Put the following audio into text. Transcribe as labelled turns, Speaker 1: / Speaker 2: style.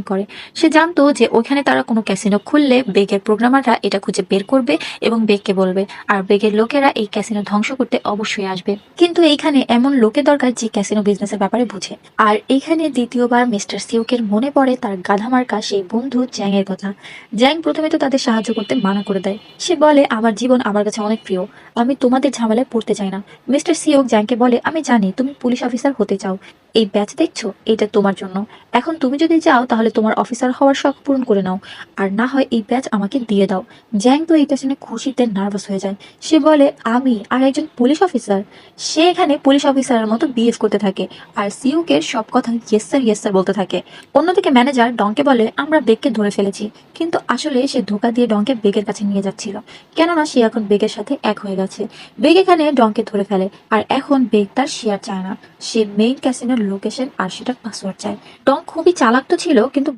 Speaker 1: করে। সে জানতো যে ওইখানে তারা কোনো ক্যাসিনো খুললে বেগের প্রোগ্রামাররা এটা খুঁজে বের করবে এবং বেগকে বলবে, আর বেগের লোকেরা এই ক্যাসিনো ধ্বংস করতে অবশ্যই আসবে। কিন্তু এইখানে এমন লোকের দরকার যে ক্যাসিনো বিজনেসের ব্যাপারে বুঝে। আর এইখানে দ্বিতীয়বার মিস্টার সিউকের মনে পড়ে তার গাধামার্কা সেই বন্ধু জ্যাং এর কথা। জ্যাং প্রথমে তো তাদের সাহায্য করতে মানা করে দেয়। সে বলে, আমার জীবন আমার কাছে অনেক প্রিয়, আমি তোমাদের ঝামেলায় পড়তে চাই না। মিস্টার সিওক জ্যাংকে বলে, আমি জানি তুমি পুলিশ অফিসার হতে চাও, এই ব্যাচ দেখছো এটা তোমার জন্য। এখন তুমি যদি চাও তাহলে তোমার অফিসার হওয়ার শখ পূরণ করে নাও, আর না হয় এই ব্যাচ আমাকে দিয়ে দাও। জ্যাং তো এটা শুনে খুশিতে নার্ভাস হয়ে যায়। সে বলে, আমি আর একজন পুলিশ অফিসার? সে এখানে পুলিশ অফিসারের মতো বিহেভ করতে থাকে, আর সিউকের সব কথা ইয়েস স্যার বলতে থাকে। অন্যদিকে ম্যানেজার ডংকে বলে, আমরা বেগকে ধরে ফেলেছি। কিন্তু আসলে সে ধোকা দিয়ে ডংকে বেগের কাছে নিয়ে যাচ্ছিল, কেননা সে এখন বেগের সাথে এক হয়ে গেছে। বেগ এখানে ডংকে ধরে ফেলে, আর এখন বেগ তার শেয়ার চায় না, সে মেইন ক্যাসিনোর লোকেশন আর সেটার পাসওয়ার্ড চায়। ডং খুবই চালাক তো ছিল, কিন্তু